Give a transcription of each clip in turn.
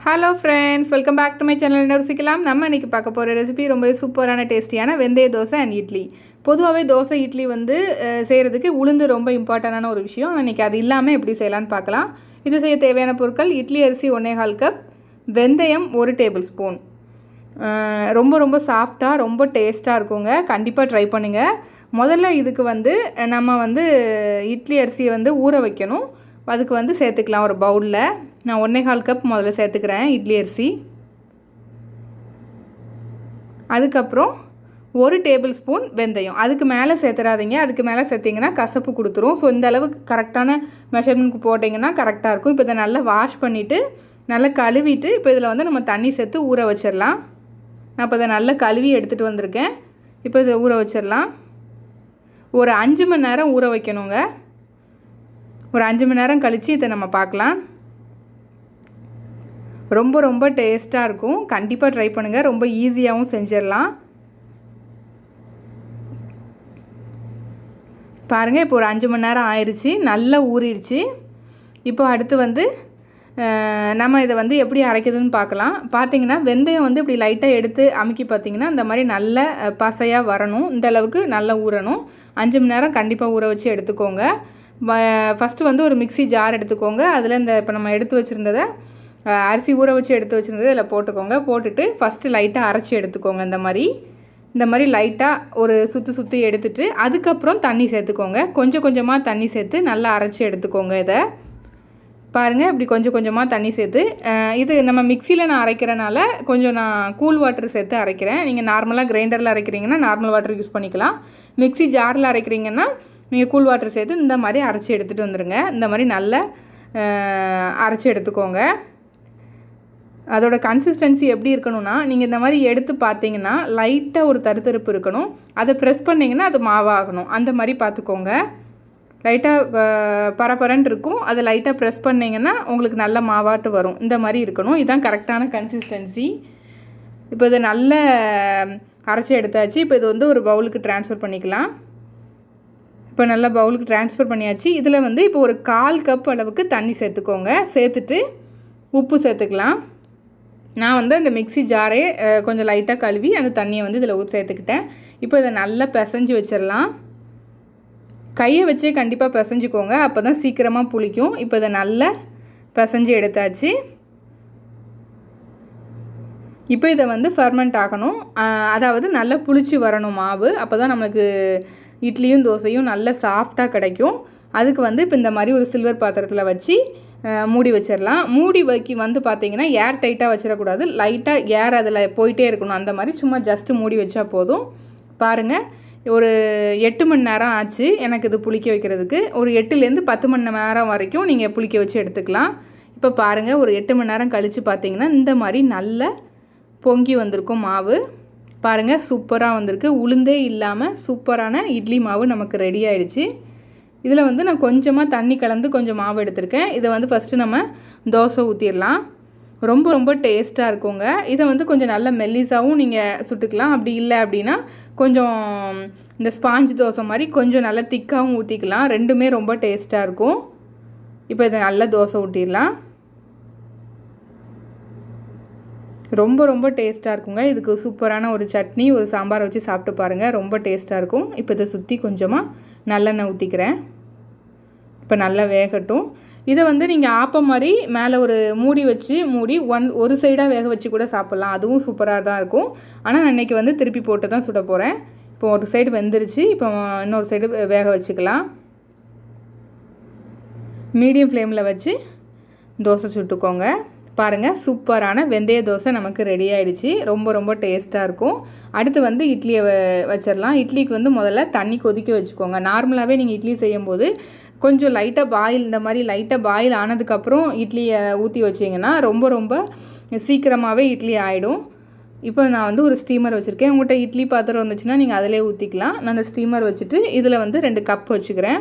Hello friends, welcome back to my channel. என்ன ருசிக்கலாம். நம்ம இன்றைக்கி பார்க்க போகிற ரெசிபி ரொம்ப சூப்பரான டேஸ்டியான வெந்தய தோசை அண்ட் இட்லி. பொதுவாகவே தோசை இட்லி செய்கிறதுக்கு உளுந்து ரொம்ப இம்பார்ட்டண்டான ஒரு விஷயம். இன்றைக்கி அது இல்லாமல் எப்படி செய்யலான்னு பார்க்கலாம். இது செய்ய தேவையான பொருட்கள்: இட்லி அரிசி 1/4 கப், வெந்தயம் 1 டேபிள் ஸ்பூன். ரொம்ப ரொம்ப சாஃப்டாக ரொம்ப டேஸ்ட்டாக இருக்குங்க. கண்டிப்பாக ட்ரை பண்ணுங்கள். முதல்ல இதுக்கு நம்ம இட்லி அரிசியை ஊற வைக்கணும். அதுக்கு சேர்த்துக்கலாம். ஒரு பவுலில் நான் 1/4 கப் முதல்ல சேர்த்துக்கிறேன் இட்லி அரிசி. அதுக்கப்புறம் 1 டேபிள் ஸ்பூன் வெந்தயம். அதுக்கு மேலே சேர்த்துறாதீங்க. அதுக்கு மேலே சேர்த்திங்கன்னா கசப்பு கொடுத்துரும். ஸோ இந்த அளவுக்கு கரெக்டான மெஷர்மெண்ட்க்கு போட்டிங்கன்னா கரெக்டாக இருக்கும். இப்போ இதை நல்லா வாஷ் பண்ணிவிட்டு நல்லா கழுவிட்டு இப்போ இதில் நம்ம தண்ணி சேர்த்து ஊற வச்சிடலாம். நான் இப்போ இதை நல்லா கழுவி எடுத்துகிட்டு வந்திருக்கேன். இப்போ இதை ஊற வச்சிடலாம். ஒரு 5 மணி நேரம் ஊற வைக்கணுங்க. ஒரு 5 மணி நேரம் கழித்து இதை நம்ம பார்க்கலாம். ரொம்ப ரொம்ப டேஸ்ட்டாக இருக்கும். கண்டிப்பாக ட்ரை பண்ணுங்கள். ரொம்ப ஈஸியாகவும் செஞ்சிடலாம். பாருங்கள், இப்போ ஒரு 5 மணி நேரம் ஆயிடுச்சு. நல்லா ஊறிடுச்சு. இப்போ அடுத்து நம்ம இதை எப்படி அரைக்கிறதுன்னு பார்க்கலாம். பார்த்தீங்கன்னா வெந்தயம் இப்படி லைட்டாக எடுத்து அமுக்கி பார்த்தீங்கன்னா இந்த மாதிரி நல்ல பசையாக வரணும். இந்த அளவுக்கு நல்லா ஊறணும். 5 மணி நேரம் கண்டிப்பாக ஊற வச்சு எடுத்துக்கோங்க. ஃபஸ்ட்டு ஒரு மிக்ஸி ஜார் எடுத்துக்கோங்க. அதில் இப்போ நம்ம எடுத்து வச்சுருந்ததை அரிசி ஊற வச்சு எடுத்து வச்சுருந்ததை இதில் போட்டுக்கோங்க. போட்டுட்டு ஃபஸ்ட்டு லைட்டாக அரைச்சி எடுத்துக்கோங்க. இந்த மாதிரி லைட்டாக ஒரு சுற்றி எடுத்துட்டு அதுக்கப்புறம் தண்ணி சேர்த்துக்கோங்க. கொஞ்சம் கொஞ்சமாக தண்ணி சேர்த்து நல்லா அரைச்சி எடுத்துக்கோங்க. இதை பாருங்கள், இப்படி கொஞ்சம் கொஞ்சமாக தண்ணி சேர்த்து இது நம்ம மிக்சியில் நான் அரைக்கிறனால கொஞ்சம் நான் கூல் வாட்டர் சேர்த்து அரைக்கிறேன். நீங்கள் நார்மலாக கிரைண்டரில் அரைக்கிறீங்கன்னா நார்மல் வாட்டர் யூஸ் பண்ணிக்கலாம். மிக்ஸி ஜாரில் அரைக்கிறீங்கன்னா நீங்கள் கூல் வாட்டர் சேர்த்து இந்த மாதிரி அரைச்சி எடுத்துகிட்டு வந்துடுங்க. இந்த மாதிரி நல்லா அரைச்சி எடுத்துக்கோங்க. அதோட கன்சிஸ்டன்சி எப்படி இருக்கணும்னா, நீங்கள் இந்த மாதிரி எடுத்து பார்த்தீங்கன்னா லைட்டாக ஒரு தருத்தருப்பு இருக்கணும். அதை ப்ரெஸ் பண்ணிங்கன்னா அது மாவாகணும். அந்த மாதிரி பார்த்துக்கோங்க. லைட்டாக பரபரன்னு இருக்கும். அதை லைட்டாக ப்ரெஸ் பண்ணிங்கன்னா உங்களுக்கு நல்ல மாவாட்டு வரும். இந்த மாதிரி இருக்கணும். இதுதான் கரெக்டான கன்சிஸ்டன்சி. இப்போ இதை நல்ல அரைச்சி எடுத்தாச்சு. இப்போ இது ஒரு பவுலுக்கு ட்ரான்ஸ்ஃபர் பண்ணிக்கலாம். இப்போ நல்லா பவுலுக்கு ட்ரான்ஸ்ஃபர் பண்ணியாச்சு. இதில் இப்போ ஒரு 1/4 கப் அளவுக்கு தண்ணி சேர்த்துக்கோங்க. சேர்த்துட்டு உப்பு சேர்த்துக்கலாம். நான் அந்த மிக்ஸி ஜாரே கொஞ்சம் லைட்டாக கழுவி அந்த தண்ணியை இதில் சேர்த்துக்கிட்டேன். இப்போ இதை நல்லா பிசைஞ்சு வச்சிடலாம். கையை வச்சே கண்டிப்பாக பிசைஞ்சிக்கோங்க. அப்போ தான் சீக்கிரமாக புளிக்கும். இப்போ இதை நல்லா பிசைஞ்சு எடுத்தாச்சு. இப்போ இதை ஃபெர்மெண்ட் ஆகணும். அதாவது நல்லா புளிச்சு வரணும் மாவு. அப்போ தான் நம்மளுக்கு இட்லியும் தோசையும் நல்ல சாஃப்டாக கிடைக்கும். அதுக்கு இப்போ இந்த மாதிரி ஒரு சில்வர் பாத்திரத்தில் வச்சு மூடி வச்சிடலாம். மூடி வைக்கி பார்த்தீங்கன்னா ஏர் டைட்டாக வச்சிடக்கூடாது. லைட்டாக ஏர் அதில் போயிட்டே இருக்கணும். அந்த மாதிரி சும்மா ஜஸ்ட்டு மூடி வச்சா போதும். பாருங்கள், ஒரு 8 மணி நேரம் ஆச்சு எனக்கு இது புளிக்க வைக்கிறதுக்கு. ஒரு 8லேருந்து 10 மணி நேரம் வரைக்கும் நீங்கள் புளிக்க வச்சு எடுத்துக்கலாம். இப்போ பாருங்கள், ஒரு 8 மணி நேரம் கழித்து பார்த்தீங்கன்னா இந்த மாதிரி நல்ல பொங்கி வந்திருக்கும் மாவு. பாருங்கள், சூப்பராக வந்திருக்கு. உளுந்தே இல்லாமல் சூப்பரான இட்லி மாவு நமக்கு ரெடி ஆகிடுச்சு. இதில் நான் கொஞ்சமாக தண்ணி கலந்து கொஞ்சம் மாவு எடுத்திருக்கேன். இதை ஃபஸ்ட்டு நம்ம தோசை ஊற்றிடலாம். ரொம்ப ரொம்ப டேஸ்ட்டாக இருக்குங்க. இதை கொஞ்சம் நல்ல மெல்லிஸாகவும் நீங்கள் சுட்டுக்கலாம். அப்படி இல்லை அப்படின்னா கொஞ்சம் இந்த ஸ்பாஞ்ச் தோசை மாதிரி கொஞ்சம் நல்லா திக்காகவும் ஊற்றிக்கலாம். ரெண்டுமே ரொம்ப டேஸ்ட்டாக இருக்கும். இப்போ இதை நல்லா தோசை ஊற்றிடலாம். ரொம்ப ரொம்ப டேஸ்ட்டாக இருக்குங்க. இதுக்கு சூப்பரான ஒரு சட்னி ஒரு சாம்பார் வச்சு சாப்பிட்டு பாருங்கள். ரொம்ப டேஸ்ட்டாக இருக்கும். இப்போ இதை சுற்றி கொஞ்சமாக நல்லெண்ணெய் ஊற்றிக்கிறேன். இப்போ நல்லா வேகட்டும். இதை நீங்கள் ஆப்பம் மாதிரி மேலே ஒரு மூடி வச்சு ஒரு சைடாக வேக வச்சு கூட சாப்பிட்லாம். அதுவும் சூப்பராக தான் இருக்கும். ஆனால் நான் இன்றைக்கி திருப்பி போட்டு தான் சுட போகிறேன். இப்போ ஒரு சைடு வெந்துருச்சு. இப்போ இன்னொரு சைடு வேக வச்சுக்கலாம். மீடியம் ஃப்ளேமில் வச்சு தோசை சுட்டுக்கோங்க. பாருங்கள், சூப்பரான வெந்தய தோசை நமக்கு ரெடி ஆகிடுச்சு. ரொம்ப ரொம்ப டேஸ்ட்டாக இருக்கும். அடுத்து இட்லியை வச்சிடலாம். இட்லிக்கு முதல்ல தண்ணி கொதிக்க வச்சுக்கோங்க. நார்மலாகவே நீங்கள் இட்லி செய்யும்போது கொஞ்சம் லைட்டாக பாயில் இந்த மாதிரி லைட்டாக பாயில் ஆனதுக்கப்புறம் இட்லியை ஊற்றி வச்சிங்கன்னா ரொம்ப ரொம்ப சீக்கிரமாகவே இட்லி ஆகிடும். இப்போ நான் ஒரு ஸ்டீமர் வச்சுருக்கேன். உங்கள்கிட்ட இட்லி பாத்திரம் வந்துச்சுன்னா நீங்கள் அதிலே ஊற்றிக்கலாம். நான் அந்த ஸ்டீமர் வச்சுட்டு இதில் 2 கப் வச்சுக்கிறேன்.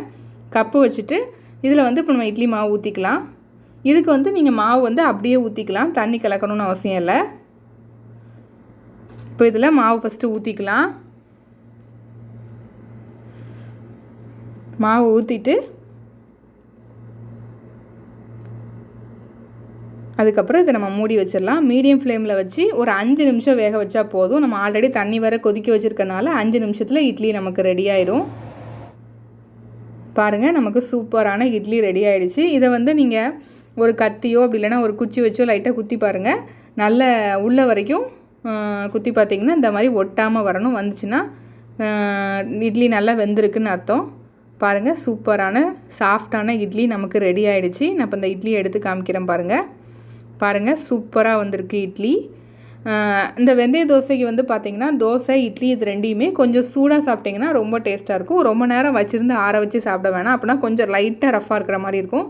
கப்பு வச்சுட்டு இதில் இப்போ நம்ம இட்லி மாவு ஊற்றிக்கலாம். இதுக்கு நீங்கள் மாவு அப்படியே ஊற்றிக்கலாம். தண்ணி கலக்கணும்னு அவசியம் இல்லை. இப்போ இதில் மாவு ஃபஸ்ட்டு ஊற்றிக்கலாம். மாவு ஊற்றிட்டு அதுக்கப்புறம் இதை நம்ம மூடி வச்சிடலாம். மீடியம் ஃப்ளேமில் வச்சு ஒரு 5 நிமிஷம் வேக வச்சா போதும். நம்ம ஆல்ரெடி தண்ணி வர கொதிக்க வச்சுருக்கனால 5 நிமிஷத்தில் இட்லி நமக்கு ரெடி ஆயிடும். பாருங்கள், நமக்கு சூப்பரான இட்லி ரெடி ஆகிடுச்சு. இதை வந்து நீங்கள் ஒரு கத்தியோ அப்படி இல்லைனா ஒரு குச்சி வச்சோ லைட்டாக குத்தி பாருங்கள். நல்ல உள்ள வரைக்கும் குத்தி பார்த்திங்கன்னா இந்த மாதிரி ஒட்டாமல் வரணும். வந்துச்சுன்னா இட்லி நல்லா வெந்திருக்குன்னு அர்த்தம். பாருங்கள், சூப்பரான சாஃப்டான இட்லி நமக்கு ரெடி ஆகிடுச்சு. நான் இப்போ இந்த இட்லியை எடுத்து காமிக்கிறேன் பாருங்கள், சூப்பராக வந்திருக்கு இட்லி. இந்த வெந்தய தோசைக்கு வந்து பார்த்திங்கன்னா தோசை இட்லி இது ரெண்டையுமே கொஞ்சம் சூடாக சாப்பிட்டிங்கன்னா ரொம்ப டேஸ்ட்டாக இருக்கும். ரொம்ப நேரம் வச்சுருந்து ஆற வச்சு சாப்பிட வேணாம். அப்படின்னா கொஞ்சம் லைட்டாக ரஃப்பாக இருக்கிற மாதிரி இருக்கும்.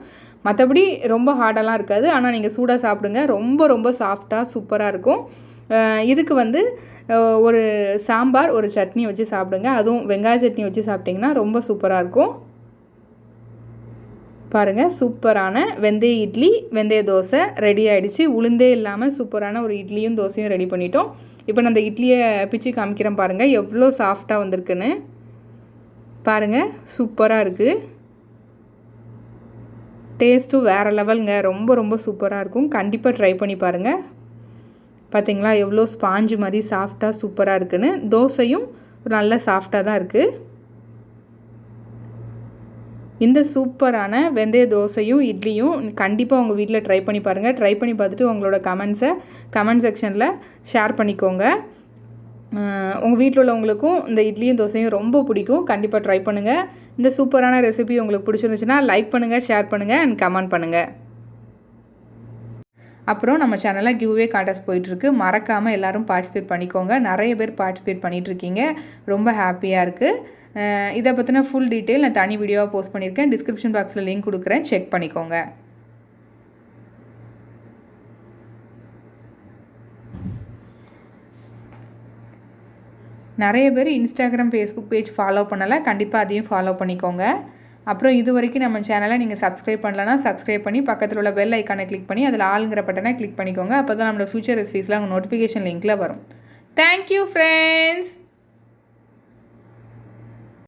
மற்றபடி ரொம்ப ஹார்டெல்லாம் இருக்காது. ஆனால் நீங்கள் சூடாக சாப்பிடுங்க, ரொம்ப ரொம்ப சாஃப்டாக சூப்பராக இருக்கும். இதுக்கு வந்து ஒரு சாம்பார் ஒரு சட்னி வச்சு சாப்பிடுங்க. அதுவும் வெங்காய சட்னி வச்சு சாப்பிட்டிங்கன்னா ரொம்ப சூப்பராக இருக்கும். பாருங்கள், சூப்பரான வெந்தய இட்லி வெந்தய தோசை ரெடி ஆகிடுச்சு. உளுந்தே இல்லாமல் சூப்பரான ஒரு இட்லியும் தோசையும் ரெடி பண்ணிட்டோம். இப்போ நான் அந்த இட்லியை பிச்சு காமிக்கிறேன் பாருங்கள், எவ்வளோ சாஃப்டாக வந்திருக்குன்னு. பாருங்கள், சூப்பராக இருக்குது. டேஸ்ட்டும் வேறு லெவலுங்க. ரொம்ப ரொம்ப சூப்பராக இருக்கும். கண்டிப்பாக ட்ரை பண்ணி பாருங்கள். பார்த்திங்களா எவ்வளோ ஸ்பாஞ்சு மாதிரி சாஃப்டாக சூப்பராக இருக்குன்னு. தோசையும் நல்ல சாஃப்டாக தான் இருக்குது. இந்த சூப்பரான வெந்தய தோசையும் இட்லியும் கண்டிப்பாக உங்கள் வீட்டில் ட்ரை பண்ணி பாருங்கள். ட்ரை பண்ணி பார்த்துட்டு உங்களோட கமெண்ட்ஸை கமெண்ட் செக்ஷனில் ஷேர் பண்ணிக்கோங்க. உங்கள் வீட்டில் உள்ளவங்களுக்கும் இந்த இட்லியும் தோசையும் ரொம்ப பிடிக்கும். கண்டிப்பாக ட்ரை பண்ணுங்கள். இந்த சூப்பரான ரெசிபி உங்களுக்கு பிடிச்சிருந்துச்சுன்னா லைக் பண்ணுங்கள், ஷேர் பண்ணுங்கள் அண்ட் கமெண்ட் பண்ணுங்கள். அப்புறம் நம்ம சேனலில் கிவ்வே கான்டெஸ்ட் போயிட்டுருக்கு. மறக்காமல் எல்லோரும் பார்ட்டிசிபேட் பண்ணிக்கோங்க. நிறைய பேர் பார்ட்டிசிபேட் பண்ணிகிட்ருக்கீங்க, ரொம்ப ஹாப்பியாக இருக்குது. இதை பற்றின ஃபுல் டீட்டெயில் நான் தனி வீடியோவாக போஸ்ட் பண்ணியிருக்கேன். டிஸ்கிரிப்ஷன் பாக்ஸில் லிங்க் கொடுக்குறேன், செக் பண்ணிக்கோங்க. நிறைய பேர் இன்ஸ்டாகிராம் ஃபேஸ்புக் பேஜ் ஃபாலோ பண்ணலை, கண்டிப்பாக அதையும் ஃபாலோ பண்ணிக்கோங்க. அப்புறம் இது வரைக்கும் நம்ம சேனலை நீங்கள் சப்ஸ்கிரைப் பண்ணலன்னா சப்ஸ்கிரைப் பண்ணி பக்கத்தில் உள்ள பெல் ஐக்கானை கிளிக் பண்ணி அதில் ஆளுங்கிற பட்டனை கிளிக் பண்ணிக்கோங்க. அப்போ தான் நம்மளோட ஃபியூச்சர் ரெசிபீஸ்லாம் உங்கள் நோட்டிஃபிகேஷன் லிங்க்கில் வரும். Thank you friends.